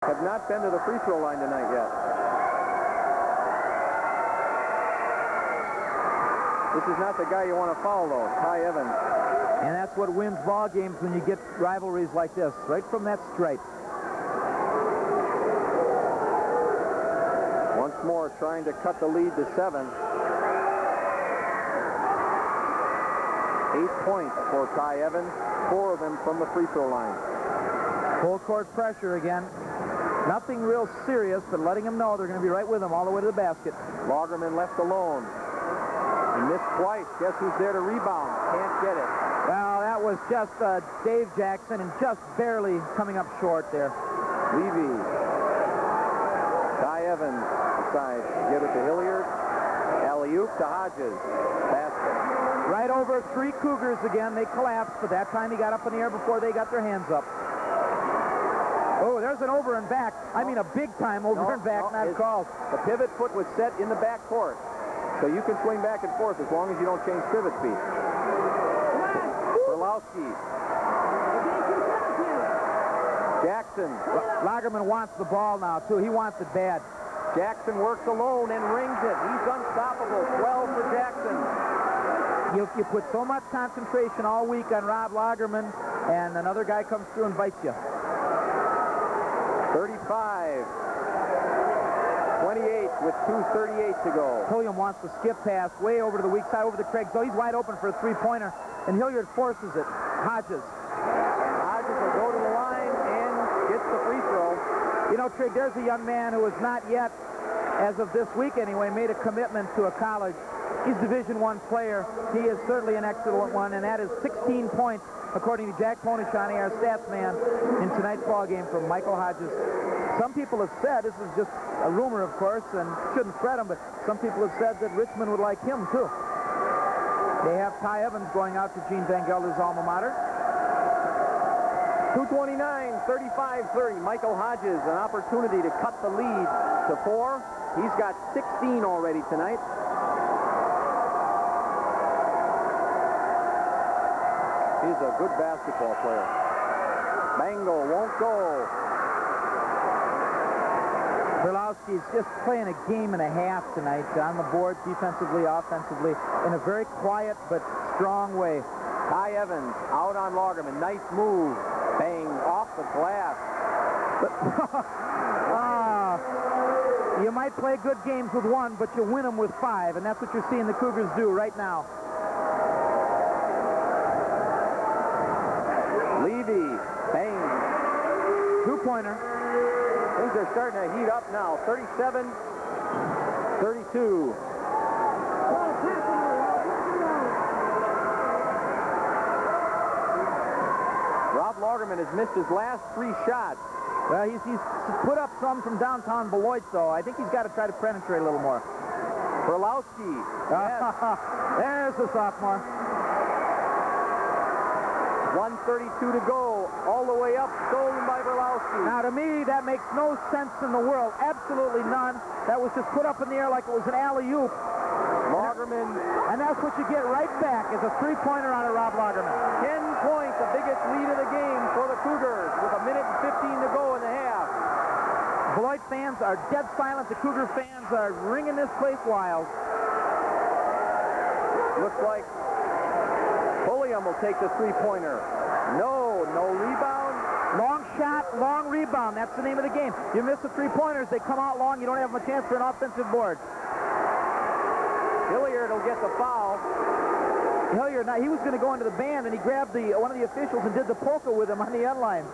have not been to the free throw line tonight yet. This is not the guy you want to foul, though, Ty Evans. And that's what wins ball games when you get rivalries like this, right from that stripe. Once more, trying to cut the lead to 7. 8 points for Ty Evans, 4 of them from the free throw line. Full court pressure again. Nothing real serious, but letting them know they're going to be right with them all the way to the basket. Logterman left alone. He missed twice. Guess who's there to rebound? Can't get it. Well, that was just Dave Jackson, and just barely coming up short there. Levy. Ty Evans decides to give it to Hilliard. Alley-oop to Hodges. Basket. Right over 3 Cougars again. They collapsed, but that time he got up in the air before they got their hands up. Oh, there's an over and back. I mean a big-time over and back, not called. The pivot foot was set in the back court. So you can swing back and forth as long as you don't change pivot speed. Berlowski. Jackson. Logterman wants the ball now, too. He wants it bad. Jackson works alone and rings it. He's unstoppable. 12 for Jackson. You put so much concentration all week on Robb Logterman, and another guy comes through and bites you. 35. 28 with 2:38 to go. Hilliard wants the skip pass way over to the weak side, over to Craig. So he's wide open for a three-pointer, and Hilliard forces it. Hodges. Hodges will go to the line and gets the free throw. You know, Trig, there's a young man who has not yet, as of this week anyway, made a commitment to a college. He's a Division I player. He is certainly an excellent one, and that is 16 points, according to Jack Ponichani, our stats man, in tonight's ball game from Michael Hodges. Some people have said, this is just a rumor, of course, and shouldn't fret him, but some people have said that Richmond would like him, too. They have Ty Evans going out to Gene Van Gelder's alma mater. 2:29, 35-30. Michael Hodges, an opportunity to cut the lead to 4. He's got 16 already tonight. He's a good basketball player. Mango won't go. Berlowski's just playing a game and a half tonight on the board, defensively, offensively, in a very quiet but strong way. Ty Evans out on Logterman. Nice move. Bang off the glass. You might play good games with 1, but you win them with 5, and that's what you're seeing the Cougars do right now. Levy. Bang. 2-pointer. Things are starting to heat up now. 37-32. Robb Logterman has missed his last 3 shots. Well, he's put up some from downtown Beloit, though. I think he's got to try to penetrate a little more. Berlowski. Yes. There's the sophomore. 1:32 to go. All the way up, stolen by Berlowski. Now, to me, that makes no sense in the world. Absolutely none. That was just put up in the air like it was an alley-oop. Logterman. And that's what you get right back, is a three-pointer on a Robb Logterman. 10 points, the biggest lead of the game for the Cougars with 1:15 to go in the half. Beloit fans are dead silent. The Cougar fans are ringing this place wild. Looks like Pulliam will take the three-pointer. No rebound. Long shot, long rebound. That's the name of the game. You miss the three-pointers, they come out long. You don't have a chance for an offensive board. Hilliard will get the foul. Hilliard, now he was going to go into the band, and he grabbed one of the officials and did the polka with him on the end line.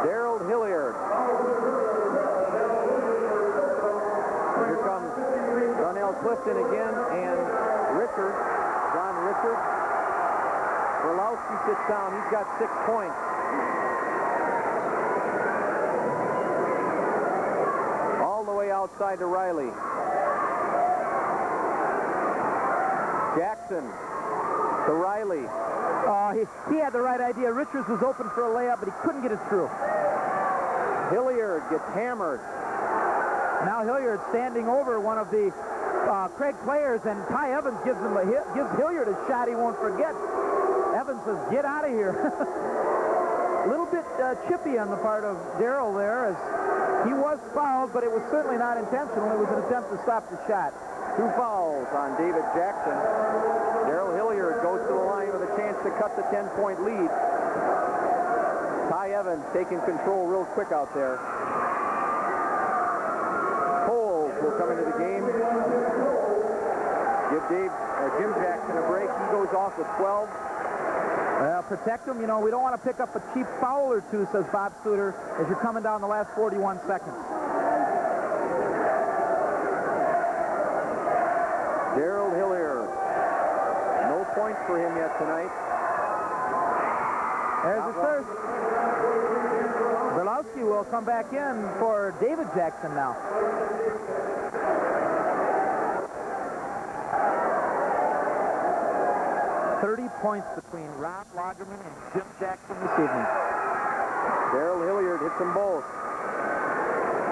Gerald Hilliard. Here comes Donnell Clifton again, and Richard, John Richard. Berlowski sits down. He's got 6 points. All the way outside to Riley. Jackson to Riley. He had the right idea. Richards was open for a layup, but he couldn't get it through. Hilliard gets hammered. Now Hilliard standing over one of the Craig players, and Ty Evans gives Hilliard a shot he won't forget. Evans says, get out of here. little bit chippy on the part of Darrell there, as he was fouled, but it was certainly not intentional. It was an attempt to stop the shot. 2 fouls on David Jackson. Darrell Hilliard goes to the line with a chance to cut the 10-point lead. Ty Evans taking control real quick out there. Coles will come into the game. Give Jim Jackson a break. He goes off with 12. Well, protect him. You know, we don't want to pick up a cheap foul or two, says Bob Suter, as you're coming down the last 41 seconds. Darrell Hilliard. No points for him yet tonight. There's his first. Berlowski will come back in for David Jackson now. Points between Robb Logterman and Jim Jackson this evening. Darrell Hilliard hits them both.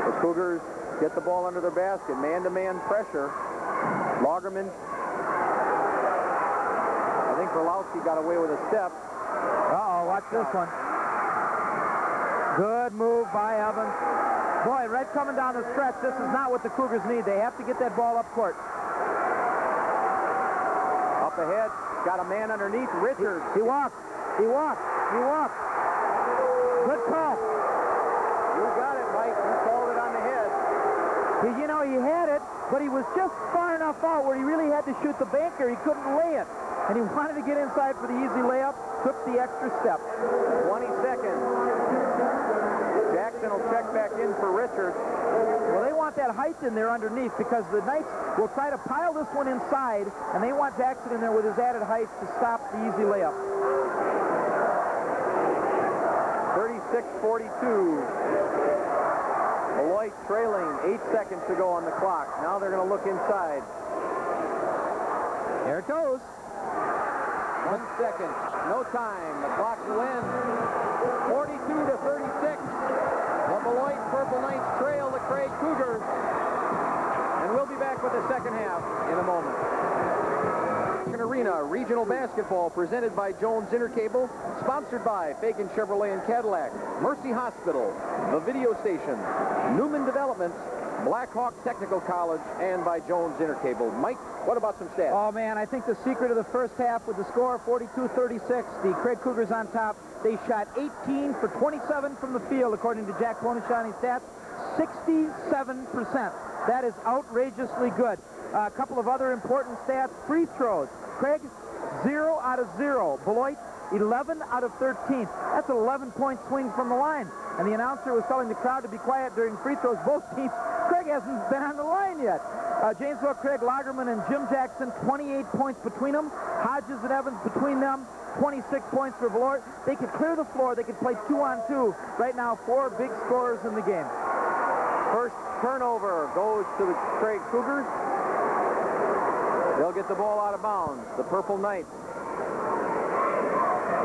The Cougars get the ball under their basket. Man-to-man pressure. Logterman. I think Berlowski got away with a step. Uh-oh, watch this one. Good move by Evans. Boy, right coming down the stretch, this is not what the Cougars need. They have to get that ball up court. Up ahead. Got a man underneath. Richards. He walks. He walks. He walks. Good call. You got it, Mike. You called it on the head. You know, he had it, but he was just far enough out where he really had to shoot the banker. He couldn't lay it. And he wanted to get inside for the easy layup. Took the extra step. 20 seconds. Jackson will check back in for Richards. Well, they want that height in there underneath because the Knights will try to pile this one inside, and they want Jackson in there with his added height to stop the easy layup. 36-42. Beloit trailing. 8 seconds to go on the clock. Now they're going to look inside. There it goes. 1 second. No time. The clock will end. 42-36. The Beloit Purple Knights trail the Craig Cougars. And we'll be back with the second half in a moment. Barkin Arena Regional Basketball presented by Jones Intercable, sponsored by Fagan Chevrolet and Cadillac, Mercy Hospital, The Video Station, Newman Developments, Black Hawk Technical College, and by Jones Intercable. Mike, what about some stats? Oh, man, I think the secret of the first half with the score 42-36, the Craig Cougars on top. They shot 18 for 27 from the field, according to Jack Bonishani's stats. 67%. That is outrageously good. A couple of other important stats. Free throws. Craig, 0 out of 0. Beloit, 11 out of 13. That's an 11-point swing from the line. And the announcer was telling the crowd to be quiet during free throws. Both teams, Craig hasn't been on the line yet. Janesville, Craig, Logterman, and Jim Jackson, 28 points between them. Hodges and Evans between them, 26 points for Beloit. They could clear the floor. They could play 2-on-2. Right now, 4 big scorers in the game. First turnover goes to the Craig Cougars. They'll get the ball out of bounds. The Purple Knights.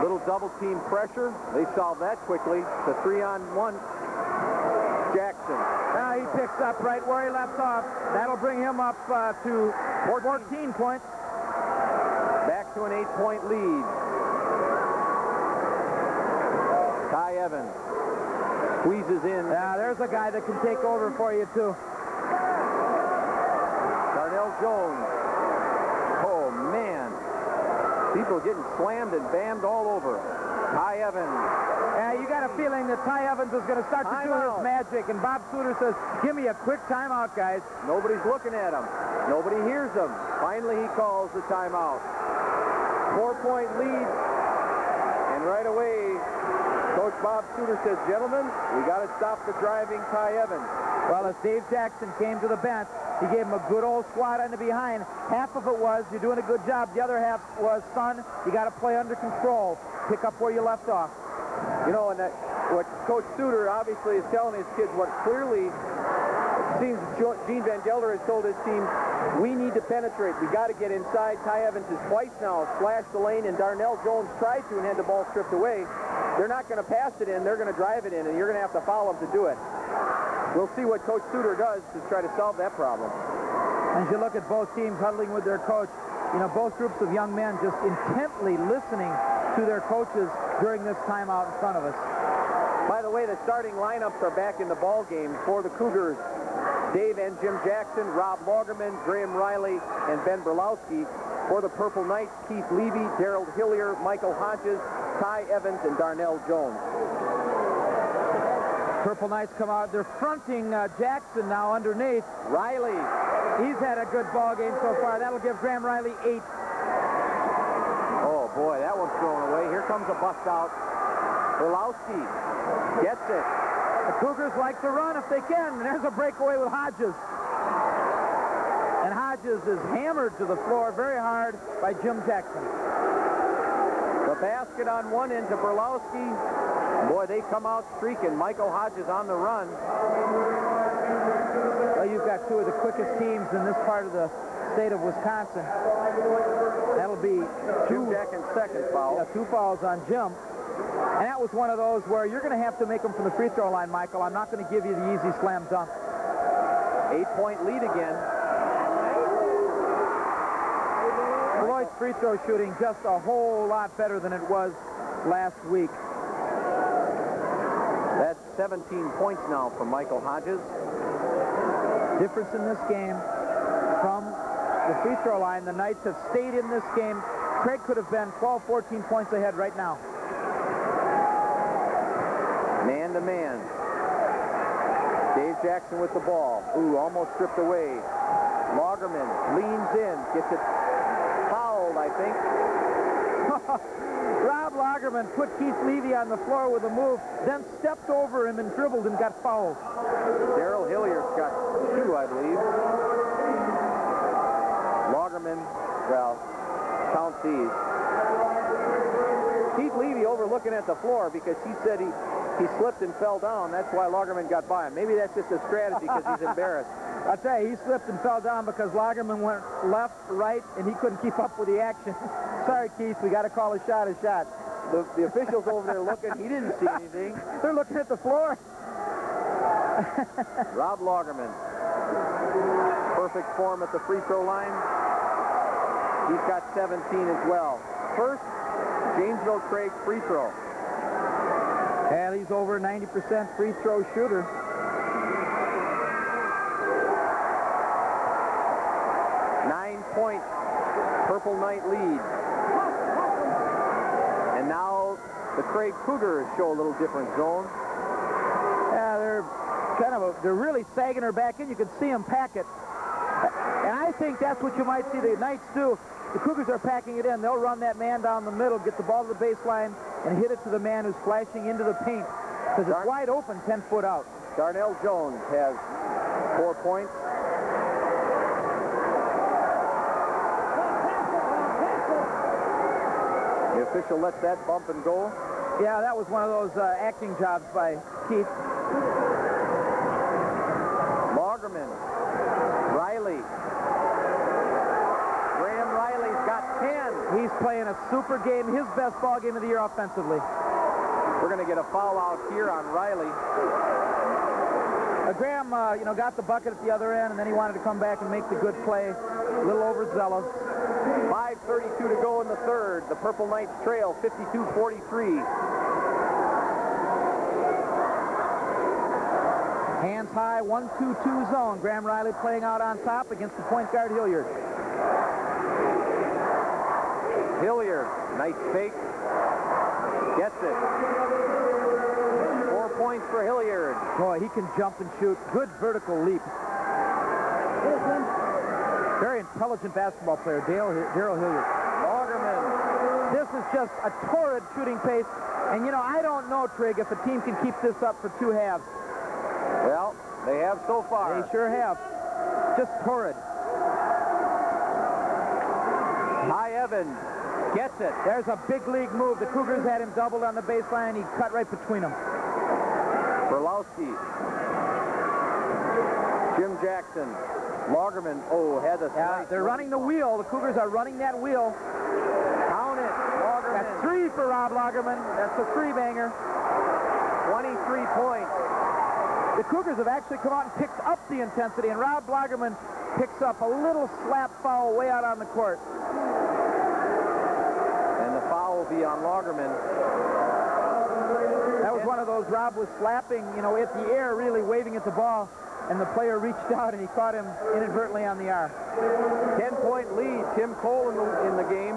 Little double team pressure. They solve that quickly. The 3-on-1. Jackson. Now he picks up right where he left off. That'll bring him up to 14 points. Back to an 8-point lead. Ty Evans squeezes in. Yeah, there's a guy that can take over for you, too. Darnell Jones. Oh, man. People getting slammed and bammed all over. Ty Evans. Yeah, you got a feeling that Ty Evans is going to start to do his magic, and Bob Suter says, give me a quick timeout, guys. Nobody's looking at him. Nobody hears him. Finally, he calls the timeout. 4-point lead. And right away, Coach Bob Suter says, gentlemen, we got to stop the driving Ty Evans. Well, as Dave Jackson came to the bench, he gave him a good old swat on the behind. Half of it was, you're doing a good job. The other half was, son, you got to play under control. Pick up where you left off. You know, and what Coach Suter obviously is telling his kids, what clearly seems Gene Van Gelder has told his team, we need to penetrate. We got to get inside. Ty Evans has twice now slashed the lane, and Darnell Jones tried to and had the ball stripped away. They're not going to pass it in. They're going to drive it in, and you're going to have to foul them to do it. We'll see what Coach Suter does to try to solve that problem. As you look at both teams huddling with their coach, you know, both groups of young men just intently listening to their coaches during this timeout in front of us. By the way, the starting lineups are back in the ball game for the Cougars. Dave and Jim Jackson, Robb Logterman, Graham Riley, and Ben Berlowski. For the Purple Knights, Keith Levy, Darrell Hillier, Michael Hodges, Ty Evans, and Darnell Jones. Purple Knights come out. They're fronting Jackson now underneath. Riley. He's had a good ball game so far. That'll give Graham Riley 8. Oh, boy, that one's thrown away. Here comes a bust out. Berlowski gets it. The Cougars like to run if they can. And there's a breakaway with Hodges. And Hodges is hammered to the floor very hard by Jim Jackson. The basket on one end to Berlowski. Boy, they come out streaking. Michael Hodges on the run. Well, you've got two of the quickest teams in this part of the state of Wisconsin. That'll be Jim Jackson's second foul. Yeah, 2 fouls on Jim. And that was one of those where you're going to have to make them from the free throw line, Michael. I'm not going to give you the easy slam dunk. 8-point lead again. Beloit's free throw shooting just a whole lot better than it was last week. That's 17 points now for Michael Hodges. Difference in this game from the free throw line. The Knights have stayed in this game. Craig could have been 12, 14 points ahead right now. Man to man. Dave Jackson with the ball. Ooh, almost stripped away. Logterman leans in, gets it fouled, I think. Robb Logterman put Keith Levy on the floor with a move, then stepped over him and dribbled and got fouled. Darrell Hillier's got 2, I believe. Logterman, well, count these. Keith Levy overlooking at the floor because he said he slipped and fell down. That's why Logterman got by him. Maybe that's just a strategy because he's embarrassed. I'll tell you, he slipped and fell down because Logterman went left, right, and he couldn't keep up with the action. Sorry, Keith, we got to call a shot a shot. The officials over there looking, he didn't see anything. They're looking at the floor. Robb Logterman. Perfect form at the free throw line. He's got 17 as well. First, Janesville Craig free throw. And he's over 90% free throw shooter. Point Purple Knight lead. And now the Craig Cougars show a little different zone. Yeah, they're really sagging her back in. You can see them pack it. And I think that's what you might see the Knights do. The Cougars are packing it in. They'll run that man down the middle, get the ball to the baseline, and hit it to the man who's flashing into the paint. Because it's wide open 10 foot out. Darnell Jones has 4 points. The official lets that bump and go. Yeah, that was one of those acting jobs by Keith. Logterman. Riley. Graham Riley's got 10. He's playing a super game, his best ball game of the year offensively. We're going to get a foul out here on Riley. Graham, got the bucket at the other end, and then he wanted to come back and make the good play. A little overzealous. 5:32 to go in the third. The Purple Knights trail 52-43. Hands high, 1-2-2 zone. Graham Riley playing out on top against the point guard Hilliard. Hilliard, nice fake. Gets it. 4 points for Hilliard. Boy, he can jump and shoot. Good vertical leap. Very intelligent basketball player, Darrell Hilliard. Logterman. This is just a torrid shooting pace. And, I don't know, Trig, if a team can keep this up for 2 halves. Well, they have so far. They sure have. Just torrid. Ty Evans gets it. There's a big league move. The Cougars had him doubled on the baseline. He cut right between them. Berlowski. Jim Jackson. Logterman, had a nice they're running the wheel. The Cougars are running that wheel. Count it. Logterman. That's 3 for Robb Logterman. That's a 3-banger. 23 points. The Cougars have actually come out and picked up the intensity, and Robb Logterman picks up a little slap foul way out on the court. And the foul will be on Logterman. That was one of those. Robb was slapping, you know, at the air, really waving at the ball, and the player reached out and he caught him inadvertently on the arm. 10-point lead. Tim Cole in the game.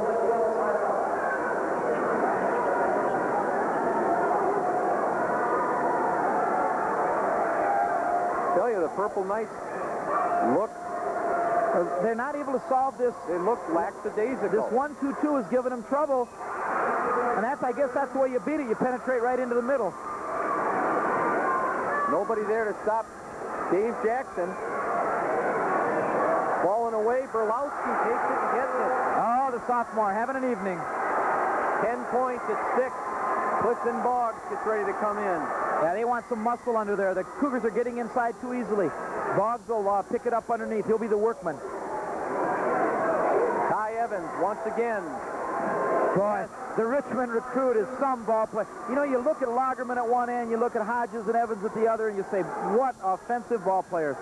Tell you, the Purple Knights look. They're not able to solve this. They look lackadaisical. This 1-2-2 is giving them trouble. And I guess that's the way you beat it. You penetrate right into the middle. Nobody there to stop Dave Jackson. Falling away. Berlowski takes it and gets it. Oh, the sophomore having an evening. 10 points at 6. Clifton Boggs gets ready to come in. Yeah, they want some muscle under there. The Cougars are getting inside too easily. Boggs will pick it up underneath. He'll be the workman. Ty Evans once again. Boy, the Richmond recruit is some ball play. You know, you look at Logterman at one end, you look at Hodges and Evans at the other, and you say, what offensive ball players.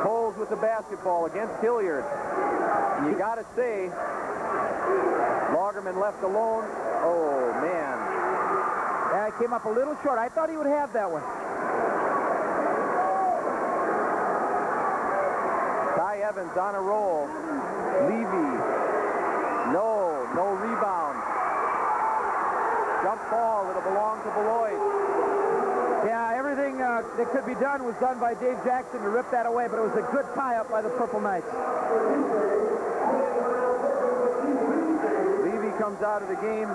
Coles with the basketball against Hilliard. And you got to say, Logterman left alone. Oh, man. Yeah, he came up a little short. I thought he would have that one. Ty Evans on a roll. Levy. No rebound. Jump ball. It'll belong to Beloit. Yeah, everything that could be done was done by Dave Jackson to rip that away, but it was a good tie-up by the Purple Knights. Levy comes out of the game.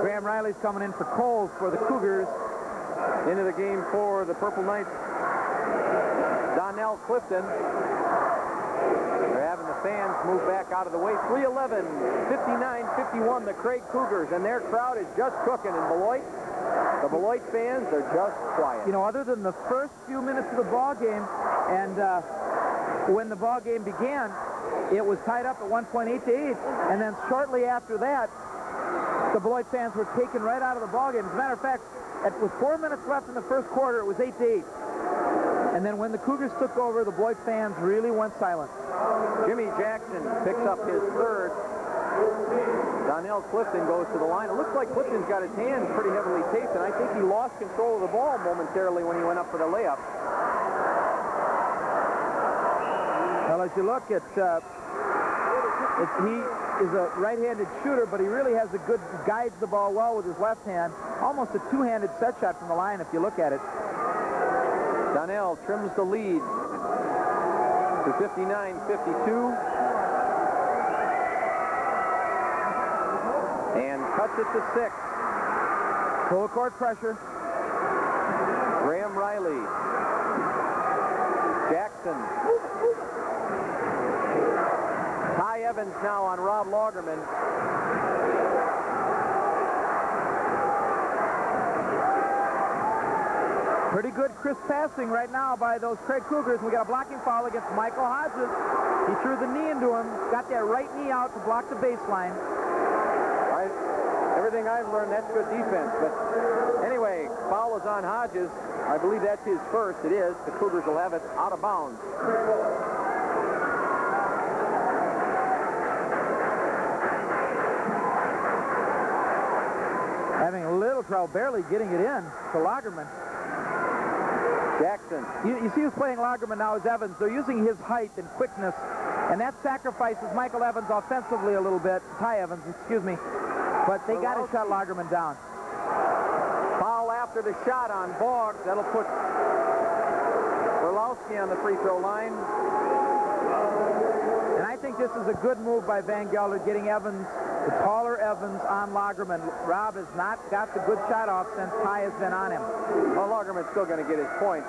Graham Riley's coming in for Coles for the Cougars. Into the game for the Purple Knights. Donnell Clifton. They're having the fans move back out of the way. 3:11, 59-51, the Craig Cougars, and their crowd is just cooking in Beloit. The Beloit fans are just quiet. You know, other than the first few minutes of the ball game, and when the ball game began, it was tied up at 1.8-8, and then shortly after that, the Beloit fans were taken right out of the ball game. As a matter of fact, with 4 minutes left in the first quarter, it was 8-8. And then when the Cougars took over, the Beloit fans really went silent. Jimmy Jackson picks up his third. Donnell Clifton goes to the line. It looks like Clifton's got his hands pretty heavily taped, and I think he lost control of the ball momentarily when he went up for the layup. Well, as you look at, he is a right-handed shooter, but he really has a good, guides the ball well with his left hand. Almost a two-handed set shot from the line if you look at it. Donnell trims the lead to 59-52. And cuts it to 6. Full court pressure. Graham Riley. Jackson. Ty Evans now on Robb Logterman. Pretty good crisp passing right now by those Craig Cougars. We got a blocking foul against Michael Hodges. He threw the knee into him, got that right knee out to block the baseline. Everything I've learned, that's good defense. But anyway, foul is on Hodges. I believe that's his first. It is. The Cougars will have it out of bounds. Having a little trouble barely getting it in to Logterman. Jackson. You see who's playing Logterman now is Evans. They're using his height and quickness, and that sacrifices Michael Evans offensively a little bit. Ty Evans, excuse me. But they got to shut Logterman down. Foul after the shot on Boggs. That'll put Berlowski on the free throw line. And I think this is a good move by Van Gelder, getting Evans, the taller Evans, on Logterman. Robb has not got the good shot off since Ty has been on him. Well, Logterman's still going to get his points.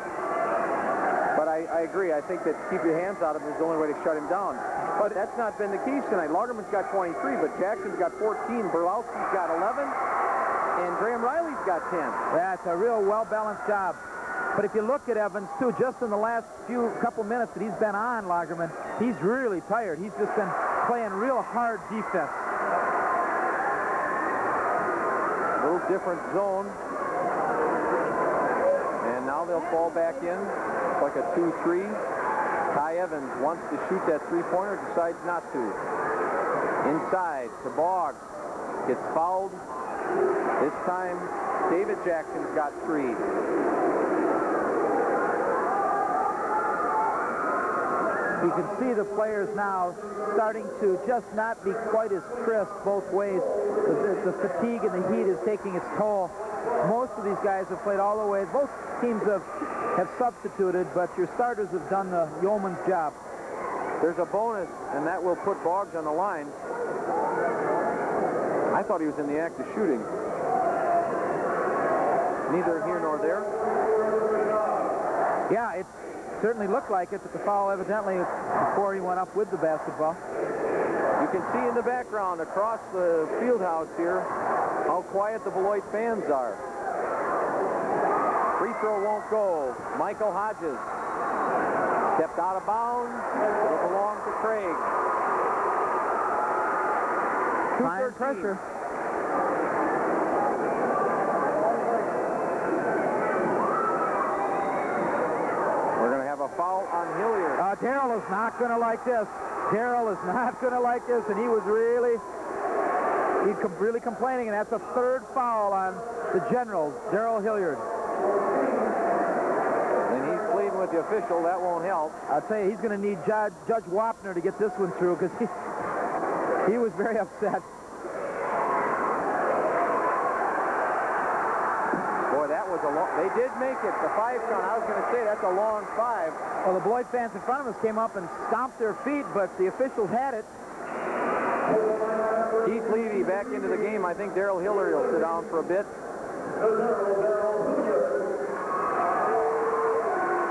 But I agree. I think that keep your hands out of him is the only way to shut him down. But that's not been the case tonight. Logterman's got 23, but Jackson's got 14. Berlowski's got 11. And Graham Riley's got 10. That's a real well-balanced job. But if you look at Evans, too, just in the last couple minutes that he's been on Logterman, he's really tired. He's just been playing real hard defense. A little different zone. And now they'll fall back in. It's like a 2-3. Ty Evans wants to shoot that three-pointer, decides not to. Inside to Boggs. Gets fouled. This time, David Jackson's got 3. You can see the players now starting to just not be quite as crisp both ways. The fatigue and the heat is taking its toll. Most of these guys have played all the way. Both teams have substituted, but your starters have done the yeoman's job. There's a bonus, and that will put Boggs on the line. I thought he was in the act of shooting. Neither here nor there. Yeah, it certainly looked like it, but the foul evidently before he went up with the basketball. You can see in the background across the field house here how quiet the Beloit fans are. Free throw won't go. Michael Hodges stepped out of bounds. It'll belong to Craig. High pressure. We're going to have a foul on Hilliard. Darrell is not going to like this. Darrell is not going to like this, and he was really complaining, and that's a third foul on the Generals, Darrell Hilliard. And he's pleading with the official. That won't help. I'll tell you, he's going to need Judge Wapner to get this one through, because he was very upset. Boy, that was a long... They did make it. The 5 count. I was going to say that's a long 5. Well, the Beloit fans in front of us came up and stomped their feet, but the officials had it. Keith Levy back into the game. I think Darrell Hilliard will sit down for a bit.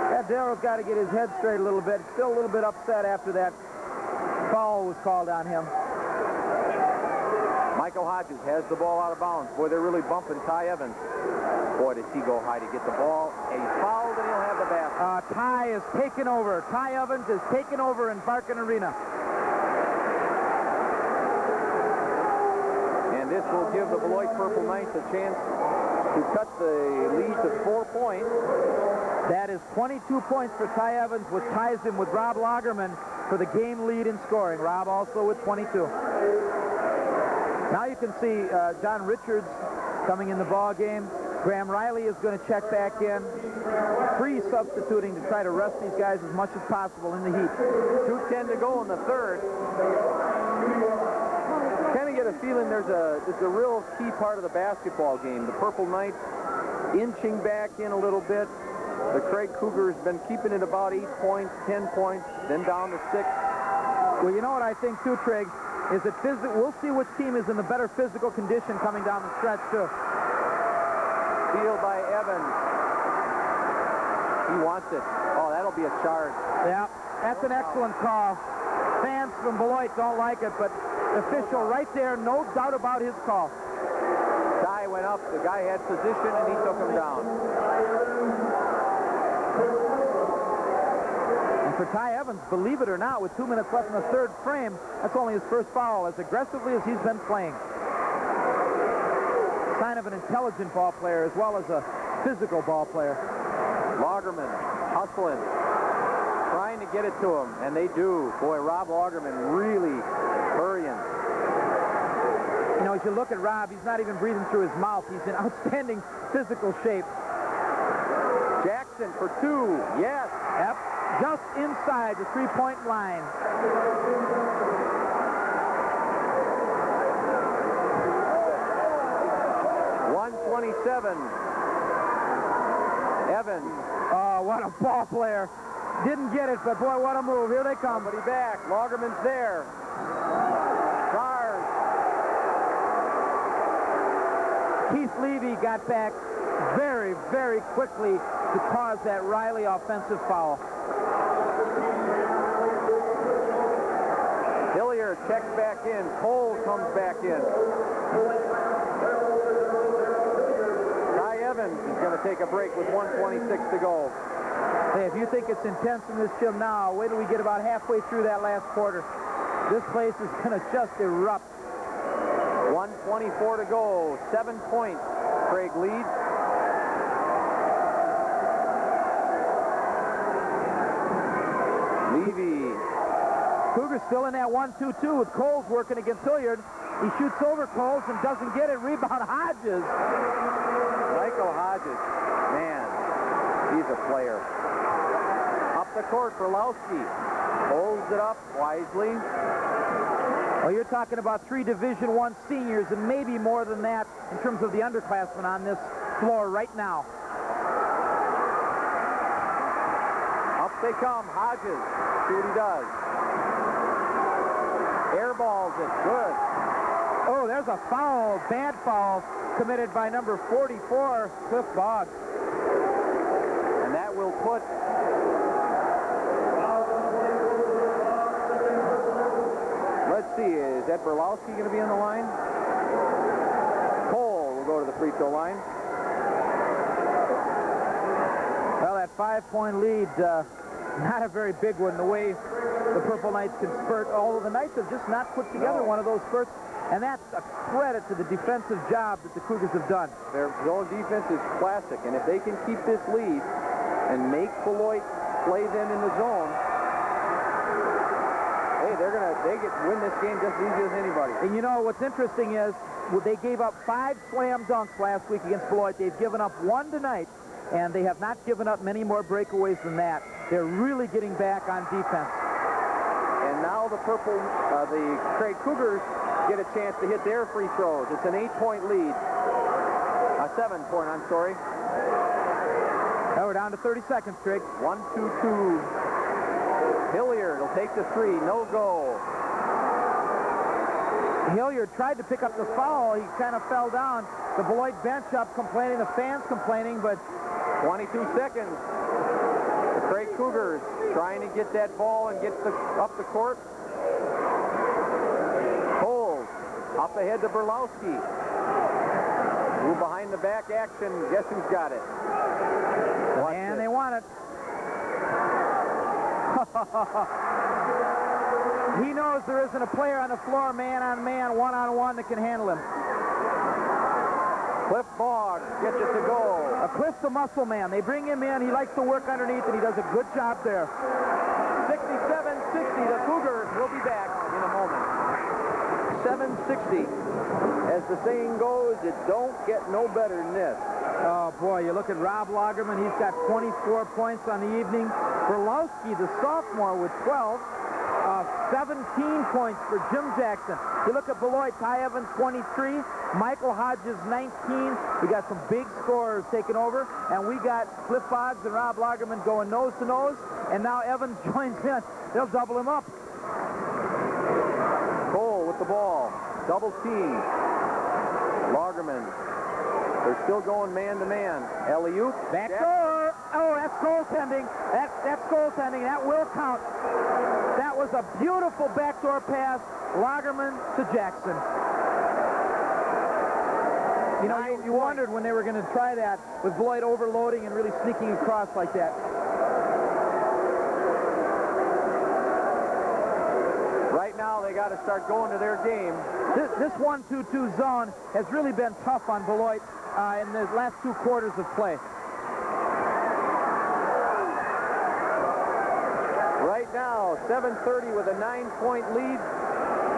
Yeah, Darrell's got to get his head straight a little bit. Still a little bit upset after that foul was called on him. Michael Hodges has the ball out of bounds. Boy, they're really bumping Ty Evans. Boy, does he go high to get the ball. He's fouled, and he'll have the basket. Ty is taken over. Ty Evans is taken over in Barkin Arena. And this will give the Beloit Purple Knights a chance to cut the lead to 4 points. That is 22 points for Ty Evans, which ties him with Robb Logterman for the game lead in scoring. Robb also with 22. Now you can see John Richards coming in the ball game. Graham Riley is going to check back in, pre-substituting to try to rest these guys as much as possible in the heat. 2:10 to go in the third. Kind of get a feeling it's a real key part of the basketball game. The Purple Knights inching back in a little bit. The Craig Cougars been keeping it about 8 points, 10 points, then down to 6. Well, you know what I think too, Trigg, is that we'll see which team is in the better physical condition coming down the stretch too. Steal by Evans. He wants it. Oh, that'll be a charge. Yeah, that's an excellent call. Fans from Beloit don't like it, but the official right there, no doubt about his call. Ty went up. The guy had position, and he took him down. And for Ty Evans, believe it or not, with 2 minutes left in the third frame, that's only his first foul, as aggressively as he's been playing. Sign of an intelligent ball player as well as a physical ball player. Logterman hustling, trying to get it to him, and they do. Boy, Robb Logterman really hurrying. You know, as you look at Robb, he's not even breathing through his mouth. He's in outstanding physical shape. Jackson for 2. Yes. Yep. Just inside the three-point line. Evans. Oh, what a ball player. Didn't get it, but boy, what a move. Here they come. Somebody back. Logterman's there. Charge. Keith Levy got back very, very quickly to cause that Riley offensive foul. Hilliard checks back in. Cole comes back in. Ty Evans is going to take a break with 1:26 to go. Hey, if you think it's intense in this gym now, wait till we get about halfway through that last quarter. This place is going to just erupt. 1:24 to go. 7 points. Craig leads. Levy. Cougars still in that 1-2-2 with Coles working against Hilliard. He shoots over Coles and doesn't get it. Rebound Hodges. Michael Hodges. Man, he's a player. Up the court for Berlowski. Holds it up wisely. Well, you're talking about 3 Division I seniors and maybe more than that in terms of the underclassmen on this floor right now. Up they come. Hodges. See what he does. Airballs it. Good. Oh, there's a foul, bad foul, committed by number 44, Cliff Boggs. And that will put let's see, is that Berlowski going to be on the line? Cole will go to the free throw line. Well, that 5-point lead, not a very big one, the way the Purple Knights can spurt, although the Knights have just not put together one of those spurts, and that's a credit to the defensive job that the Cougars have done. Their zone defense is classic, and if they can keep this lead and make Beloit play them in the zone, hey, they win this game just as easy as anybody. And you know what's interesting is they gave up 5 slam dunks last week against Beloit. They've given up 1 tonight, and they have not given up many more breakaways than that. They're really getting back on defense. And now the Craig Cougars get a chance to hit their free throws. It's an 8-point lead. A 7-point, I'm sorry. Now we're down to 30 seconds, Craig. 1-2-2. Hilliard will take the 3. No go. Hilliard tried to pick up the foul. He kind of fell down. The Beloit bench up complaining, the fans complaining, but 22 seconds. The Craig Cougars trying to get that ball and get up the court. Coles up ahead to Berlowski. Move behind the back action. Guess who's got it? And they want it. He knows there isn't a player on the floor, man-on-man, one-on-one, that can handle him. Cliff Boggs gets it to go. Cliff's the muscle man. They bring him in. He likes to work underneath, and he does a good job there. 67-60. The Cougars will be back in a moment. 7-60. As the saying goes, it don't get no better than this. Oh, boy, you look at Robb Logterman. He's got 24 points on the evening. Berlowski, the sophomore, with 12. 17 points for Jim Jackson. You look at Beloit, Ty Evans, 23. Michael Hodges, 19. We got some big scorers taking over. And we got Cliff Boggs and Robb Logterman going nose to nose. And now Evans joins in. They'll double him up. Cole with the ball. Double team. Logterman. They're still going man-to-man. Alley-oop. Back door. Oh, that's goaltending. That's goaltending. That will count. That was a beautiful backdoor pass. Logterman to Jackson. You know, you wondered when they were going to try that with Beloit overloading and really sneaking across like that. Right now, they got to start going to their game. This 1-2-2 zone has really been tough on Beloit in the last 2 quarters of play. Right now, 7:30 with a 9-point lead.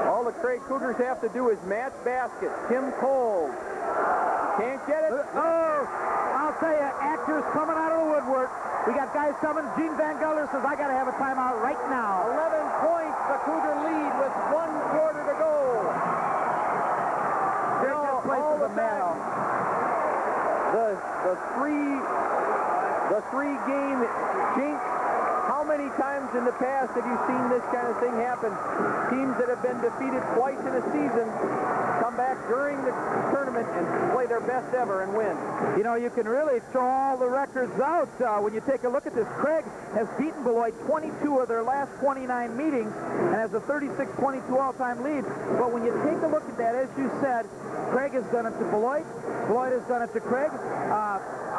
All the Craig Cougars have to do is match baskets. Tim Cole can't get it. Oh, I'll tell you, actors coming out of the woodwork. We got guys coming. Gene Van Gelder says, I got to have a timeout right now. 11 points, the Cougar lead with 1 quarter to go. All the time. The three-game jinx. How many times in the past have you seen this kind of thing happen? Teams that have been defeated twice in a season come back during the tournament and play their best ever and win. You know, you can really throw all the records out when you take a look at this. Craig has beaten Beloit 22 of their last 29 meetings and has a 36-22 all-time lead. But when you take a look at that, as you said, Craig has done it to Beloit. Beloit has done it to Craig.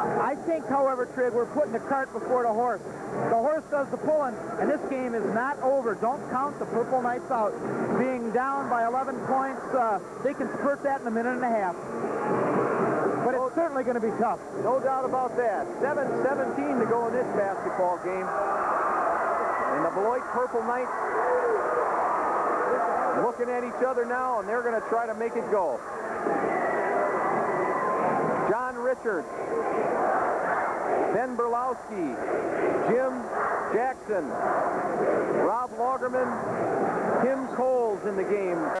I think, however, Trig, we're putting the cart before the horse. The horse does the pulling, and this game is not over. Don't count the Purple Knights out. Being down by 11 points, they can spurt that in a minute and a half. But it's certainly going to be tough. No doubt about that. 7:17 to go in this basketball game. And the Beloit Purple Knights looking at each other now, and they're going to try to make it go. John Richards, Ben Berlowski, Jim Jackson, Robb Logterman, Tim Coles in the game.